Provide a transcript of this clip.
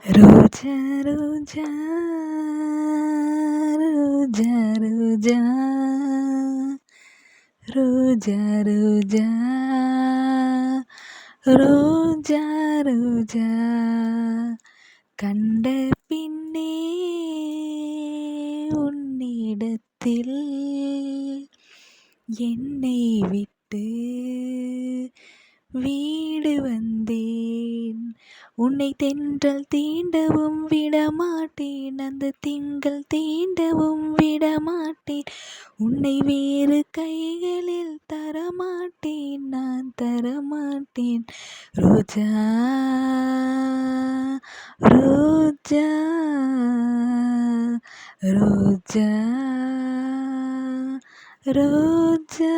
ரோஜா ரோஜா ரோஜா ரோஜா ரோஜா ரோஜா ரோஜா ரோஜா கண்ட பின்னே உன்னிடத்தில் என்னை விட்டு வீடு வந்தேன். உன்னை தென்றல் தீண்டவும் விடமாட்டேன், அந்த திங்கள் தீண்டவும் விடமாட்டேன். உன்னை வேறு கைகளில் தரமாட்டேன், நான் தரமாட்டேன். ரோஜா ரோஜா ரோஜா ரோஜா